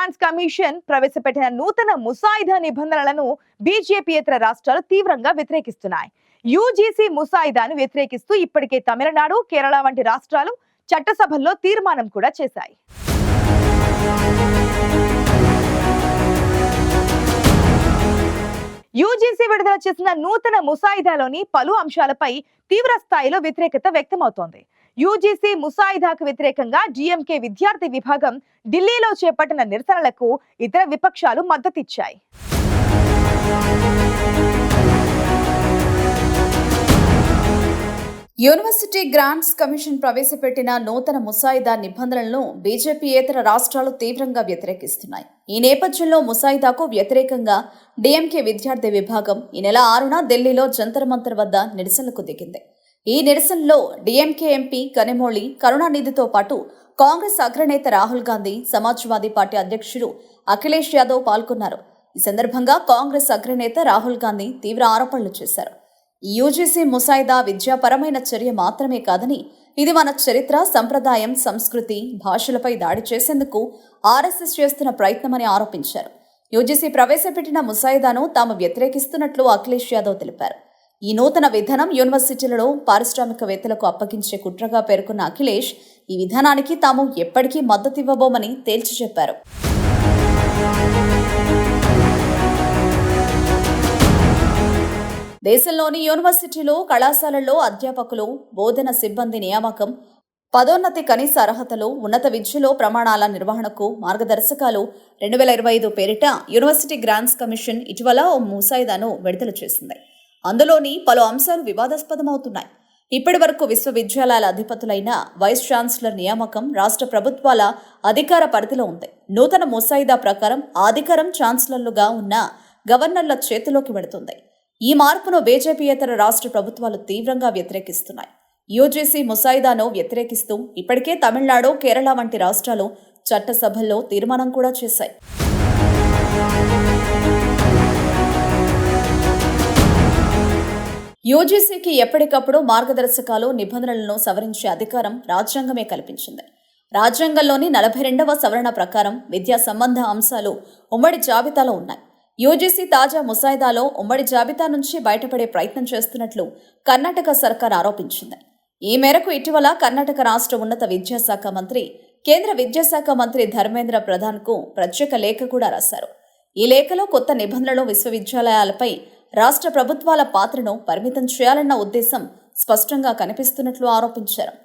Grants commission ప్రవేశపెట్టిన నూతన ముసాయిదా నిబంధనలను బీజేపీయేతర రాష్ట్రాలు తీవ్రంగా వ్యతిరేకిస్తున్నాయి. యూజీసీ ముసాయిదాను వ్యతిరేకిస్తూ ఇప్పటికే తమిళనాడు, కేరళ వంటి రాష్ట్రాలు చట్టసభల్లో తీర్మానం కూడా చేశాయి. యూజీసీ విడుదల చేసిన నూతన ముసాయిదాలోని పలు అంశాలపై తీవ్ర స్థాయిలో వ్యతిరేకత వ్యక్తమవుతోంది. యూజీసీ ముసాయిదాకు వ్యతిరేకంగా డీఎంకే విద్యార్థి విభాగం ఢిల్లీలో చేపట్టిన నిరసనలకు ఇతర విపక్షాలు మద్దతిచ్చాయి. యూనివర్సిటీ గ్రాంట్స్ కమిషన్ ప్రవేశపెట్టిన నూతన ముసాయిదా నిబంధనలను బీజేపీయేతర రాష్ట్రాలు తీవ్రంగా వ్యతిరేకిస్తున్నాయి. ఈ నేపథ్యంలో ముసాయిదాకు వ్యతిరేకంగా డీఎంకే విద్యార్థి విభాగం ఈ నెల 6న ఢిల్లీలో జంతర్ మంతర్ వద్ద నిరసనలకు దిగింది. ఈ నిరసనలో డీఎంకే ఎంపీ కనిమొళి కరుణానిధితో పాటు కాంగ్రెస్ అగ్రనేత రాహుల్ గాంధీ, సమాజ్వాదీ పార్టీ అధ్యక్షుడు అఖిలేష్ యాదవ్ పాల్గొన్నారు. ఈ సందర్భంగా కాంగ్రెస్ అగ్రనేత రాహుల్ గాంధీ తీవ్ర ఆరోపణలు చేశారు. ఈ యూజీసీ ముసాయిదా విద్యాపరమైన చర్య మాత్రమే కాదని ఇది మన చరిత్ర, సంప్రదాయం, సంస్కృతి, భాషలపై దాడి చేసేందుకు ఆర్ఎస్ఎస్ చేస్తున్న ప్రయత్నమని ఆరోపించారు. యూజీసీ ప్రవేశపెట్టిన ముసాయిదాను తాము వ్యతిరేకిస్తున్నట్లు అఖిలేష్ యాదవ్ తెలిపారు. ఈ నూతన విధానం యూనివర్సిటీలలో పారిశ్రామికవేత్తలకు అప్పగించే కుట్రగా పేర్కొన్న అఖిలేష్ ఈ విధానానికి తాము ఎప్పటికీ మద్దతివ్వబోమని తేల్చి చెప్పారు. దేశంలోని యూనివర్సిటీలు, కళాశాలల్లో అధ్యాపకులు, బోధన సిబ్బంది నియామకం, పదోన్నతి, కనీస అర్హతలు, ఉన్నత విద్యలో ప్రమాణాల నిర్వహణకు మార్గదర్శకాలు 2025 పేరిట యూనివర్సిటీ గ్రాంట్స్ కమిషన్ ఇటీవల ఓ ముసాయిదాను విడుదల చేసింది. అందులోని పలు అంశాలు వివాదాస్పదమవుతున్నాయి. ఇప్పటి వరకు విశ్వవిద్యాలయాల అధిపతులైన వైస్ ఛాన్సలర్ నియామకం రాష్ట్ర ప్రభుత్వాల అధికార పరిధిలో ఉంది. నూతన ముసాయిదా ప్రకారం ఆ అధికారం ఛాన్సలర్లుగా ఉన్న గవర్నర్ల చేతిలోకి వెళుతుంది. ఈ మార్పును బీజేపీయేతర రాష్ట్ర ప్రభుత్వాలు తీవ్రంగా వ్యతిరేకిస్తున్నాయి. యూజీసీ ముసాయిదాను వ్యతిరేకిస్తూ ఇప్పటికే తమిళనాడు, కేరళ వంటి రాష్ట్రాలు చట్టసభల్లో తీర్మానం కూడా చేశాయి. యూజీసీకి ఎప్పటికప్పుడు మార్గదర్శకాలు, నిబంధనలను సవరించే అధికారం రాజ్యాంగమే కల్పించింది. రాజ్యాంగంలోని 42వ సవరణ ప్రకారం విద్యా సంబంధ అంశాలు ఉమ్మడి జాబితాలో ఉన్నాయి. యూజీసీ తాజా ముసాయిదాలో ఉమ్మడి జాబితా నుంచి బయటపడే ప్రయత్నం చేస్తున్నట్లు కర్ణాటక సర్కార్ ఆరోపించింది. ఈ మేరకు ఇటీవల కర్ణాటక రాష్ట్ర ఉన్నత విద్యాశాఖ మంత్రి, కేంద్ర విద్యాశాఖ మంత్రి ధర్మేంద్ర ప్రధాన్కు ప్రత్యేక లేఖ కూడా రాశారు. ఈ లేఖలో కొత్త నిబంధనలు విశ్వవిద్యాలయాలపై రాష్ట్ర ప్రభుత్వాల పాత్రను పరిమితం చేయాలన్న ఉద్దేశం స్పష్టంగా కనిపిస్తున్నట్లు ఆరోపించారు.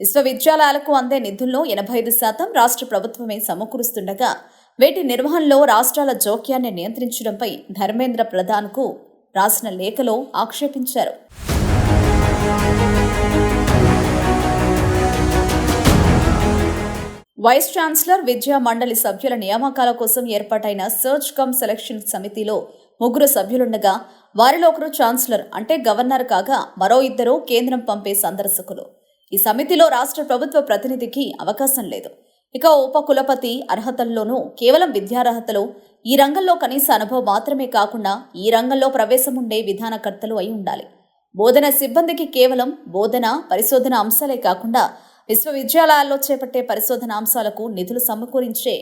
విశ్వవిద్యాలయాలకు అందే నిధుల్లో 85% రాష్ట్ర ప్రభుత్వమే సమకూరుస్తుండగా వీటి నిర్వహణలో రాష్ట్రాల జోక్యాన్ని నియంత్రించడంపై ధర్మేంద్ర ప్రధాన్కు రాసిన లేఖలో ఆక్షేపించారు. వైస్ ఛాన్సలర్, విద్యా మండలి సభ్యుల నియామకాల కోసం ఏర్పాటైన సర్చ్ కమ్ సెలక్షన్ సమితిలో 3 సభ్యులుండగా వారిలో ఒకరు ఛాన్సలర్ అంటే గవర్నర్ కాగా మరో 2 కేంద్రం పంపే సందర్శకులు. ఈ సమితిలో రాష్ట్ర ప్రభుత్వ ప్రతినిధికి అవకాశం లేదు. ఇక ఉపకులపతి అర్హతల్లోనూ కేవలం విద్యార్హతలు, ఈ రంగంలో కనీస అనుభవం మాత్రమే కాకుండా ఈ రంగంలో ప్రవేశం ఉండే విధానకర్తలు అయి ఉండాలి. బోధన సిబ్బందికి కేవలం బోధన, పరిశోధన అంశాలే కాకుండా విశ్వవిద్యాలయాల్లో చేపట్టే పరిశోధన అంశాలకు నిధులు సమకూరించే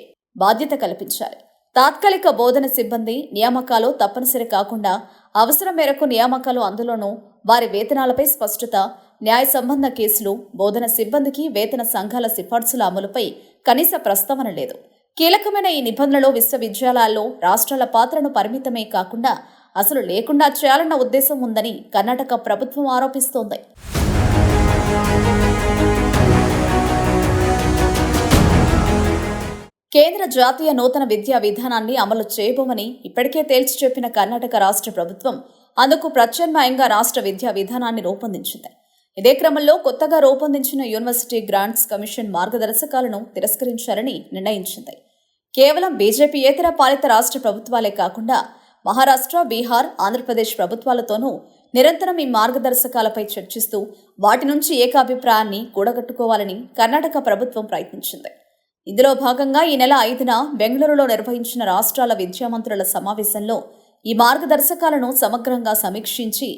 బాధ్యత కల్పించాలి. తాత్కాలిక బోధన సిబ్బంది నియామకాలు తప్పనిసరి కాకుండా అవసరం మేరకు నియామకాలు, అందులోనూ వారి వేతనాలపై స్పష్టత, న్యాయ సంబంధ కేసులు, బోధన సిబ్బందికి వేతన సంఘాల సిఫార్సుల అమలుపై కనీస ప్రస్తావన లేదు. కీలకమైన ఈ నిబంధనలో విశ్వవిద్యాలయాల్లో రాష్ట్రాల పాత్రను పరిమితమే కాకుండా అసలు లేకుండా చేయాలన్న ఉద్దేశం ఉందని కర్ణాటక ప్రభుత్వం ఆరోపిస్తోంది. కేంద్ర జాతీయ నూతన విద్యా విధానాన్ని అమలు చేయబోమని ఇప్పటికే తేల్చి చెప్పిన కర్ణాటక రాష్ట్ర ప్రభుత్వం అందుకు ప్రత్యామ్నాయంగా రాష్ట్ర విద్యా విధానాన్ని రూపొందించింది. ఇదే క్రమంలో కొత్తగా రూపొందించిన యూనివర్సిటీ గ్రాంట్స్ కమిషన్ మార్గదర్శకాలను తిరస్కరించాలని నిర్ణయించింది. కేవలం బీజేపీయేతర పాలిత రాష్ట్ర ప్రభుత్వాలే కాకుండా మహారాష్ట్ర, బీహార్, ఆంధ్రప్రదేశ్ ప్రభుత్వాలతోనూ నిరంతరం ఈ మార్గదర్శకాలపై చర్చిస్తూ వాటి నుంచి ఏకాభిప్రాయాన్ని కూడగట్టుకోవాలని కర్ణాటక ప్రభుత్వం ప్రయత్నించింది. ఇందులో భాగంగా ఈ నెల 5న బెంగళూరులో నిర్వహించిన రాష్ట్రాల విద్యామంత్రుల సమావేశంలో ఈ మార్గదర్శకాలను సమగ్రంగా సమీక్షించి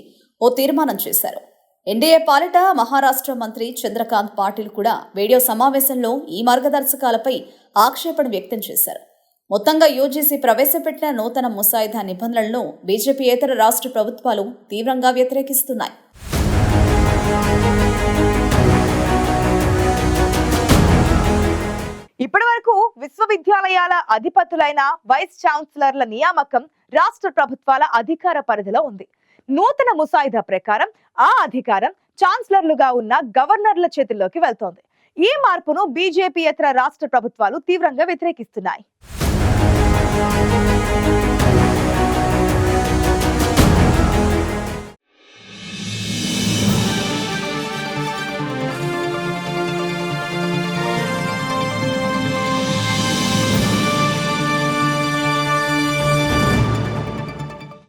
ఓ తీర్మానం చేశారు. ఎన్డీఏ పాలిట మహారాష్ట్ర మంత్రి చంద్రకాంత్ పాటిల్ కూడా వీడియో సమావేశంలో ఈ మార్గదర్శకాలపై ఆక్షేపణ వ్యక్తం చేశారు. మొత్తంగా యూజీసీ ప్రవేశపెట్టిన నూతన ముసాయిదా నిబంధనలను బీజేపీయేతర రాష్ట్ర ప్రభుత్వాలు తీవ్రంగా వ్యతిరేకిస్తున్నాయి. ఇప్పటి వరకు విశ్వవిద్యాలయాల అధిపతులైన వైస్ ఛాన్సలర్ల నియామకం రాష్ట్ర ప్రభుత్వాల అధికార పరిధిలో ఉంది. నూతన ముసాయిదా ప్రకారం ఆ అధికారం ఛాన్సలర్లుగా ఉన్న గవర్నర్ల చేతుల్లోకి వెళ్తోంది. ఈ మార్పును బీజేపీయేతర రాష్ట్ర ప్రభుత్వాలు తీవ్రంగా వ్యతిరేకిస్తున్నాయి.